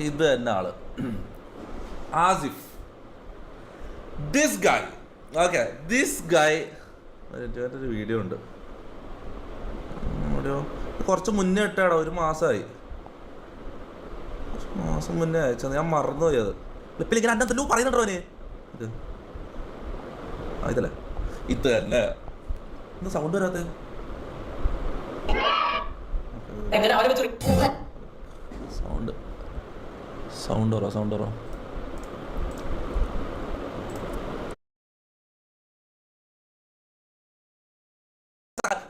ഇത് തന്നെ ആള് Asif. This guy okay, this guy ഒരു വീഡിയോ ഉണ്ട്, കുറച്ച് മുന്നേ ഇട്ടാടാ, ഒരു മാസമായി, മാസം മുന്നേ അയച്ചത്, ഞാൻ മറന്നുപോയി അത്. ഇപ്പം ഇങ്ങനെ അന്നത്തല്ലോ പറയുന്നുണ്ടോ അവന്? ഇതല്ലേ ഇത് തന്നെ, എന്താ സൗണ്ട് വരാത്ത? സൗണ്ട് സൗണ്ട് പറ, സൗണ്ട് പറ.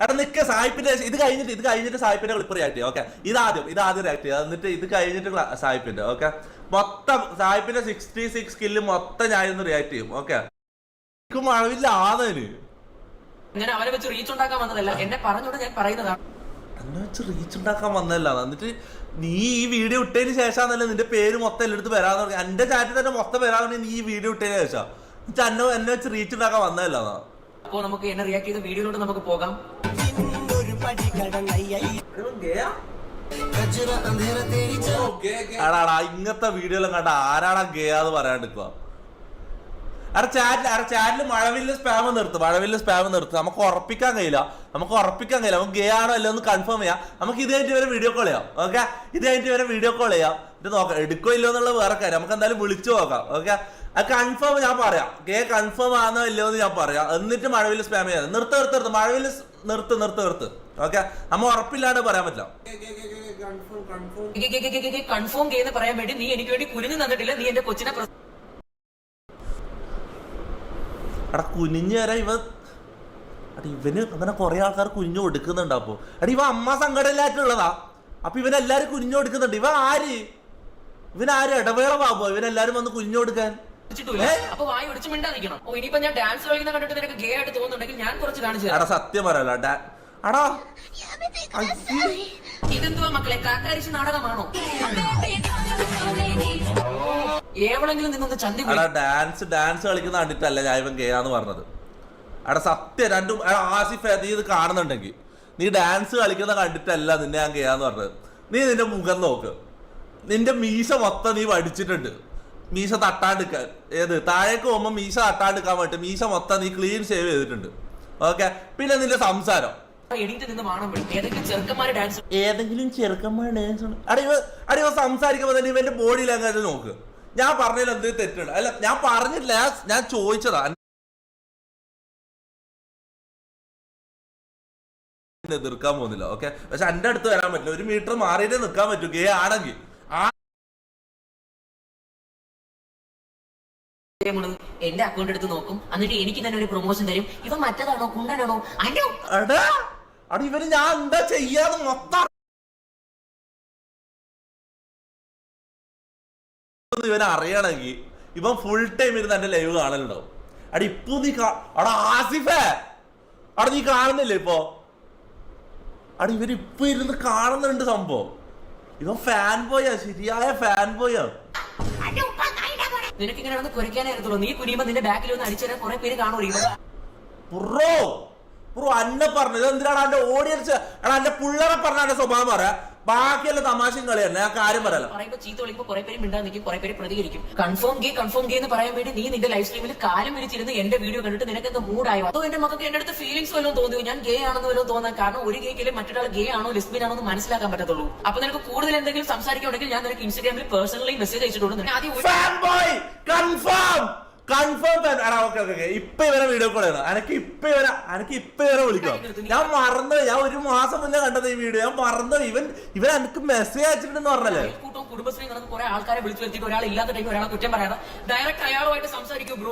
എടാ നിൽക്കുക, സായിപ്പിന്റെ ഇത് കഴിഞ്ഞിട്ട് സായിപ്പിന്റെ ക്ലിപ്പ് റിയാക്ട് ചെയ്യാം. ഓക്കെ, ഇതാദ്യം റിയാക്ട് ചെയ്യാം, എന്നിട്ട് ഇത് കഴിഞ്ഞിട്ട് സായിപ്പിന്റെ. ഓക്കെ, മൊത്തം സായിപ്പിന്റെ 66 കില്ല് മൊത്തം ഞാൻ ഇന്ന് റിയാക്ട് ചെയ്യും. ഓക്കെ, മഴവില്ല ആന്നതിന് ഞാൻ അവരെ വെച്ച് റീച്ച് ഉണ്ടാക്കാൻ വന്നതല്ല, എന്നെ പറഞ്ഞോണ്ട് ഞാൻ പറയുന്നതാണ്. എന്നെ വെച്ച് റീച്ച് ഉണ്ടാക്കാൻ വന്നതല്ല. എന്നിട്ട് നീ ഈ വീഡിയോ ഇട്ടതിന് ശേഷമാണല്ലേ നിന്റെ പേര് മൊത്തം എല്ലായിടത്ത് വരാന്ന് പറഞ്ഞു. എന്റെ ചാറ്റിൽ തന്നെ മൊത്തം വരാന്ന് നീ ഈ വീഡിയോ ഇട്ടതിന് ശേഷം എന്നെ വെച്ച് റീച്ച് ഉണ്ടാക്കാൻ വന്നതല്ല. അപ്പൊ നമുക്ക് എന്നെ റിയാക്ട് ചെയ്ത വീഡിയോയിലോട്ട് നമുക്ക് പോകാം. ആടാടാ ഇങ്ങനത്തെ വീഡിയോ എല്ലാം കണ്ട ആരാടാ ഗേയാന്ന് പറയാണ്ടിരിക്കുക. ചാറ്റില് മഴവില്ല സ്പാം നിർത്തും. നമുക്ക് ഉറപ്പിക്കാൻ കഴിയില്ല, നമുക്ക് ഗേ ആണോ അല്ലോ ഒന്ന് കൺഫേം ചെയ്യാം. നമുക്ക് ഇത് കഴിഞ്ഞിട്ട് വരെ വീഡിയോ കോൾ ചെയ്യാം. ഓക്കെ, ഇത് കഴിഞ്ഞിട്ട് വരെ വീഡിയോ കോൾ ചെയ്യാം. ഇത് നോക്കാം എടുക്കോ ഇല്ലോ എന്നുള്ള വേറെ കാര്യം, നമുക്ക് എന്തായാലും വിളിച്ചു നോക്കാം. ഓക്കെ, അത് കൺഫേം ഞാൻ പറയാം, ഗേ കൺഫേം ആണോ ഇല്ലോ എന്ന് ഞാൻ പറയാം. എന്നിട്ട് മഴവില്ല സ്പാം ചെയ്യാം. നിർത്ത് മഴവില്ല നിർത്ത്. ഓക്കെ, നമ്മ ഉറപ്പില്ലാണ്ട് പറയാൻ പറ്റില്ല. കൺഫേം ചെയ്യുന്ന പറയാൻ വേണ്ടി നീ എനിക്ക് വേണ്ടി കുനിഞ്ഞു തന്നിട്ടില്ല. നീ എന്റെ കൊച്ചിനെ എടാ കുനിഞ്ഞു തരാ ഇവന് അങ്ങനെ കുറെ ആൾക്കാർ കുഞ്ഞു കൊടുക്കുന്നുണ്ട്. അപ്പൊ എടാ ഇവ അമ്മ സങ്കടമില്ലായിട്ടുള്ളതാ. അപ്പൊ ഇവനെല്ലാരും കുഞ്ഞു കൊടുക്കുന്നുണ്ട്. ഇവനാര് ഇടവേള ബാബു ഇവനെല്ലാരും വന്ന് കുഞ്ഞു കൊടുക്കാൻ. അപ്പൊ വായി ഒടിച്ച് മിണ്ടാതിരിക്കണം. ഓ ഇനിയിപ്പോ ഞാൻ ഡാൻസ് കളിക്കുന്ന കണ്ടിട്ട് നിനക്ക് ഗേ ആയിട്ട് തോന്നുന്നുണ്ടെങ്കിൽ ഞാൻ കുറച്ച് കാണിച്ചു തരാം. എടാ സത്യം പറയല അടാ ഇതെന്തുവാ മക്കളെ, കാക്കാരിശ് നാടകമാണോ? എവിടെങ്കിലും നിന്നൊന്ന് ചന്തി. ഡാൻസ് കളിക്കുന്ന കണ്ടിട്ടല്ല ഞാൻ ഇവൻ ഗേയാന്ന് പറഞ്ഞത്. എടാ സത്യം രണ്ടും ആസിഫ് നീ ഇത് കാണുന്നുണ്ടെങ്കിൽ നീ ഡാൻസ് കളിക്കുന്ന കണ്ടിട്ടല്ല നിന്നെ ഞാൻ ഗേയാന്ന് പറഞ്ഞത്. നീ നിന്റെ മുഖം നോക്ക്, നിന്റെ മീശ മൊത്തം നീ വടിച്ചിട്ടുണ്ട്. മീശ തട്ടാണ്ടിക്കാൻ താഴേക്ക് പോകുമ്പോ മീശ തട്ടാണ്ടിക്കാൻ വേണ്ടി മീശ മൊത്തം നീ ക്ലീൻ ഷേവ് ചെയ്തിട്ടുണ്ട്. ഓക്കെ, പിന്നെ നിന്റെ സംസാരം ഏതെങ്കിലും ചെറുക്കന്മാർ ഡാൻസ് അടിവ സംസാരിക്കുമ്പോ തന്നെ ഇവന്റെ ബോഡി ലാംഗ്വേജ് നോക്ക്. ഞാൻ പറഞ്ഞതിൽ എന്ത് തെറ്റുണ്ട്? അല്ല ഞാൻ പറഞ്ഞിട്ടില്ല, ഞാൻ ചോദിച്ചതാ. എതിർക്കാൻ പോകുന്നില്ല. ഓക്കെ, പക്ഷെ എന്റെ അടുത്ത് വരാൻ പറ്റില്ല, 1 മീറ്റർ മാറിയിട്ടേ നിൽക്കാൻ പറ്റൂ ഗേ ആണെങ്കിൽ. എന്റെ അക്കൗണ്ട് എടുത്ത് നോക്കും, എന്നിട്ട് എനിക്ക് തന്നെ ഒരു പ്രൊമോഷൻ തരും. ഇവ മറ്റേതാണോ കുണ്ടനാണോ? ഇവന് ഞാൻ എന്താ ചെയ്യാന്ന് മൊത്തം ഇവനെ അറിയണമെങ്കിൽ ഇവൻ ഫുൾ ടൈം ഇരുന്ന് എന്റെ ലൈവ് കാണലുണ്ടാവും. ഇപ്പൊ നീ ആസിഫേ നീ കാണുന്നില്ലേ ഇപ്പൊ? ഇവൻ ഇപ്പൊ ഇരുന്ന് കാണുന്നുണ്ട് സംഭവം. ഇവൻ ഫാൻ ബോയാ, ശരിയായ ഫാൻ ബോയാ. നിനക്ക് ഇങ്ങനെ ഒന്ന് കുരയ്ക്കാനായിരുന്നുള്ളൂ. നീ കുനിയുമ്പോ നിന്റെ ബാക്കിൽ ഒന്ന് അടിച്ചു തരാൻ കുറെ പേര് കാണുമോ? അന്നെ പറഞ്ഞത് എന്തിനാണ് എന്റെ ഓഡിയൻസ്? എന്റെ പിള്ളേരെ പറഞ്ഞ എന്റെ സ്വഭാവം പറയാ, ബാക്കിയല്ല തമാശയും കളി തന്നെ. ഞാൻ കാര്യം പറയാം, പറയുമ്പോ ചീത്ത വിളിക്കുമ്പോ കുറെ പേര് മിണ്ടാൻ നിൽക്കും, കുറെ പേര് പ്രതികരിക്കും. കൺഫേം ഗേ എന്ന് പറയാൻ വേണ്ടി നീ നിന്റെ ലൈവ് സ്ട്രീമിൽ കാലം വിരിച്ചിരുന്ന് എന്റെ വീഡിയോ കണ്ടിട്ട് നിനക്ക് എന്താ മൂഡായോ? അതോ എന്റെ മക്കൾക്ക് എന്റെ അടുത്ത് ഫീലിംഗ്സ് വല്ലതും തോന്നിയോ? ഞാൻ ഗേ ആണെന്ന് വല്ലതും തോന്നാൻ കാരണം ഒരു ഗേക്കിലും മറ്റൊരാൾ ഗേ ആണോ ലെസ്ബിയൻ ആണോ എന്ന് മനസ്സിലാക്കാൻ പറ്റത്തുള്ളൂ. അപ്പൊ നിനക്ക് കൂടുതൽ എന്തെങ്കിലും സംസാരിക്കുകയാണെങ്കിൽ ഞാൻ നിനക്ക് ഇൻസ്റ്റാഗ്രാമിൽ പേഴ്സണലി മെസ്സേജ് അയച്ചിട്ടുണ്ട്. ഇപ്പൊ ഇവരെ വീഡിയോ കോൾ ചെയ്യണം. എനിക്ക് ഇപ്പൊ ഇവരെ വിളിക്കാം. ഞാൻ മറന്നുപോയി, ഞാൻ 1 മാസം മുന്നേ കണ്ടത് ഈ വീഡിയോ. ഞാൻ മറന്നുപോയി. ഇവൻ എനിക്ക് മെസ്സേജ് അയച്ചിട്ടുണ്ടെന്ന് പറഞ്ഞല്ലേ. കുടുംബശ്രീ കുറെ ആൾക്കാരെ വിളിച്ചു വരുത്തിട്ട് ഒരാൾ ഇല്ലാത്ത ടൈം ഒരാളെ കുറ്റം പറയാതെ ഡയറക്റ്റ് അയാളുമായിട്ട് സംസാരിക്കും. ബ്രോ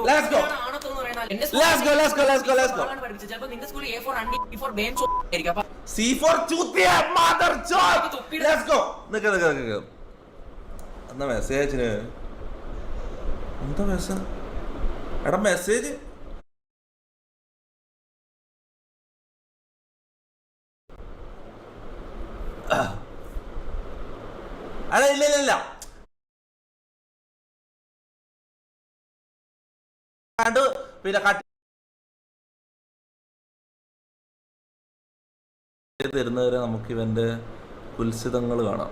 ചിലപ്പോൾ നിന്റെ സ്കൂളിൽ A for Andy, B for Ben ആയിരിക്കും. C for Chutia mother chop. Let's go. എന്താ മെസ്സേജ് അയച്ചിന്? എന്താ മെസ്സേജ്? എടാ മെസ്സേജ് ഇല്ല പിന്നെ തരുന്നവരെ നമുക്ക് ഇവന്റെ കുൽസിതങ്ങൾ കാണാം.